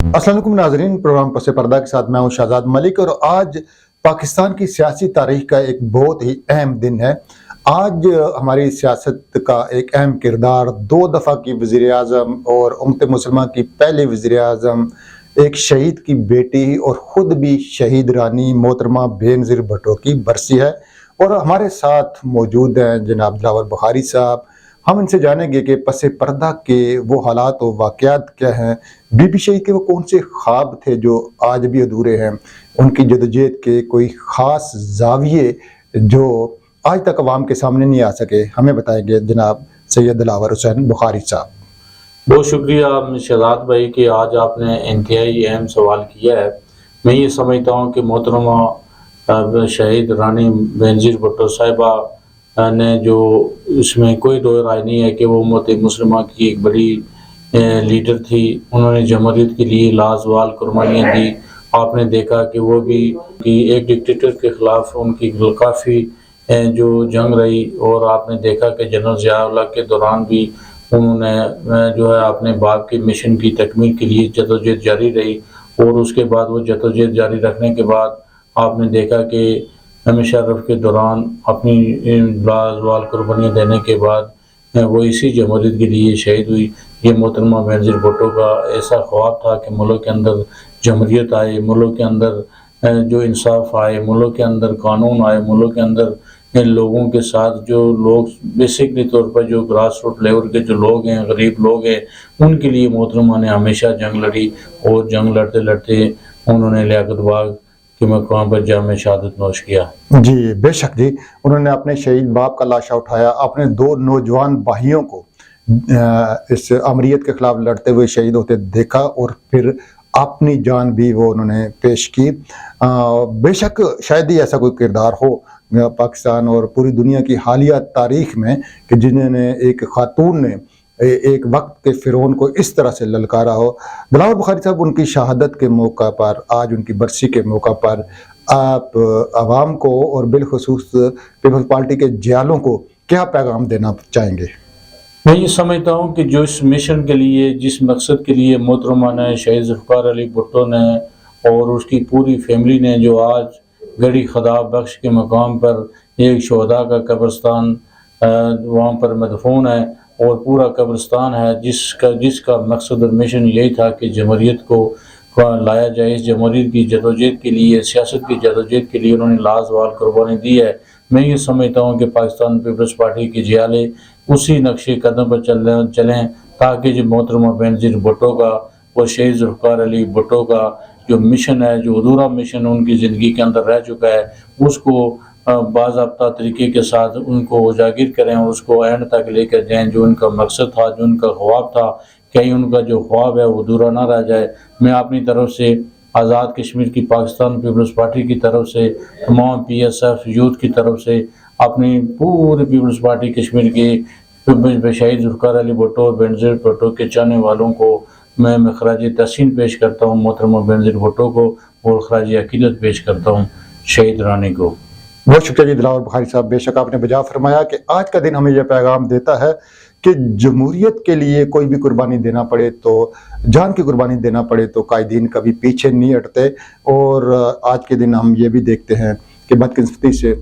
السلام علیکم ناظرین، پروگرام پس پردہ کے ساتھ میں ہوں شہزاد ملک، اور آج پاکستان کی سیاسی تاریخ کا ایک بہت ہی اہم دن ہے۔ آج ہماری سیاست کا ایک اہم کردار 2 دفعہ کی وزیر اعظم اور امت مسلمہ کی پہلی وزیر اعظم، ایک شہید کی بیٹی اور خود بھی شہید رانی محترمہ بے نظیر بھٹو کی برسی ہے، اور ہمارے ساتھ موجود ہیں جناب دلاور بخاری صاحب۔ ہم ان سے جانیں گے کہ پس پردہ کے وہ حالات و واقعات کیا ہیں، بی بی شہید کے وہ کون سے خواب تھے جو آج بھی ادھورے ہیں، ان کی جدوجہد کے کوئی خاص زاویے جو آج تک عوام کے سامنے نہیں آ سکے، ہمیں بتائیں گے جناب سید دلاور حسین بخاری صاحب۔ بہت شکریہ شہزاد بھائی کہ آج آپ نے انتہائی اہم سوال کیا ہے۔ میں یہ سمجھتا ہوں کہ محترمہ شہید رانی بے نظیر بھٹو صاحبہ نے جو اس میں کوئی دو رائے نہیں ہے کہ وہ امت مسلمہ کی ایک بڑی لیڈر تھی۔ انہوں نے جمہوریت کے لیے لازوال قربانیاں دی۔ آپ نے دیکھا کہ وہ بھی ایک ڈکٹیٹر کے خلاف ان کی کافی جو جنگ رہی، اور آپ نے دیکھا کہ جنرل ضیاء اللہ کے دوران بھی انہوں نے جو ہے اپنے باپ کے مشن کی تکمیل کے لیے جدوجہد جاری رہی، اور اس کے بعد وہ جدوجہد جاری رکھنے کے بعد آپ نے دیکھا کہ مشرف کے دوران اپنی لازوال قربانیاں دینے کے بعد وہ اسی جمہوریت کے لیے شہید ہوئی۔ یہ محترمہ بے نظیر بھٹو کا ایسا خواب تھا کہ ملک کے اندر جمہوریت آئے، ملک کے اندر جو انصاف آئے، ملک کے اندر قانون آئے، ملک کے اندر لوگوں کے ساتھ جو لوگ بیسکلی طور پر جو گراس روٹ لیول کے جو لوگ ہیں، غریب لوگ ہیں، ان کے لیے محترمہ نے ہمیشہ جنگ لڑی، اور جنگ لڑتے لڑتے انہوں نے لیاقت باغ کے مقام پر جام شہادت نوش کیا۔ جی بے شک جی، انہوں نے اپنے شہید باپ کا لاشا اٹھایا، اپنے 2 نوجوان بھائیوں کو اس امریت کے خلاف لڑتے ہوئے شہید ہوتے دیکھا، اور پھر اپنی جان بھی وہ انہوں نے پیش کی۔ بے شک شاید ہی ایسا کوئی کردار ہو پاکستان اور پوری دنیا کی حالیہ تاریخ میں کہ جنہوں نے ایک خاتون نے ایک وقت کے فرعون کو اس طرح سے للکارا ہو۔ دلاور بخاری صاحب، ان کی شہادت کے موقع پر، آج ان کی برسی کے موقع پر آپ عوام کو اور بالخصوص پیپلز پارٹی کے جیالوں کو کیا پیغام دینا چاہیں گے؟ میں یہ سمجھتا ہوں کہ جو اس مشن کے لیے، جس مقصد کے لیے محترمہ نے شہید ذوالفقار علی بھٹو نے اور اس کی پوری فیملی نے جو آج گڑھی خدا بخش کے مقام پر ایک شہداء کا قبرستان وہاں پر مدفون ہے، اور پورا قبرستان ہے جس کا مقصد اور مشن یہی تھا کہ جمہوریت کو لایا جائے۔ اس جمہوریت کی جدوجہد کے لیے، سیاست کی جدوجہد کے لیے انہوں نے لازوال قربانی دی ہے۔ میں یہ سمجھتا ہوں کہ پاکستان پیپلز پارٹی کے جیالے اسی نقش قدم پر چلیں تاکہ جو محترمہ بے نظیر بھٹو کا اور شہید ذوالفقار علی بھٹو کا جو مشن ہے، جو ادھورا مشن ان کی زندگی کے اندر رہ چکا ہے، اس کو باضابطہ طریقے کے ساتھ ان کو اجاگر کریں، اور اس کو اینڈ تک لے کر جائیں۔ جو ان کا مقصد تھا، جو ان کا خواب تھا، کہیں ان کا جو خواب ہے وہ ادھورا نہ رہ جائے۔ میں اپنی طرف سے آزاد کشمیر کی پاکستان پیپلز پارٹی کی طرف سے، تمام پی ایس ایف یوتھ کی طرف سے، اپنی پوری پیپلز پارٹی کشمیر کے شہید ذوالفقار علی بھٹو اور بے نظیر بھٹو کے چاہنے والوں کو میں خراج تحسین پیش کرتا ہوں، محترمہ بے نظیر بھٹو کو، اور خراج عقیدت پیش کرتا ہوں شہید رانی کو۔ بہت شکریہ جی دلاور بخاری صاحب، بے شک آپ نے بجا فرمایا کہ آج کا دن ہمیں یہ پیغام دیتا ہے کہ جمہوریت کے لیے کوئی بھی قربانی دینا پڑے تو، جان کی قربانی دینا پڑے تو قائدین کبھی پیچھے نہیں ہٹتے۔ اور آج کے دن ہم یہ بھی دیکھتے ہیں کہ بدقسمتی سے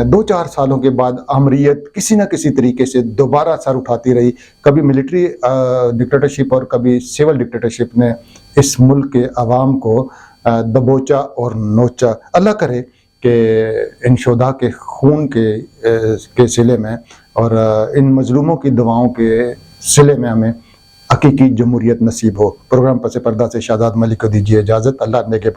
2-4 سالوں کے بعد امریت کسی نہ کسی طریقے سے دوبارہ سر اٹھاتی رہی، کبھی ملٹری ڈکٹیٹرشپ اور کبھی سول ڈکٹیٹرشپ نے اس ملک کے عوام کو دبوچا اور نوچا۔ اللہ کرے کہ ان شہداء کے خون کے صلے میں اور ان مظلوموں کی دعاؤں کے صلے میں ہمیں حقیقی جمہوریت نصیب ہو۔ پروگرام پس پردہ سے شہزاد ملک کو دیجیے اجازت۔ اللہ نے کے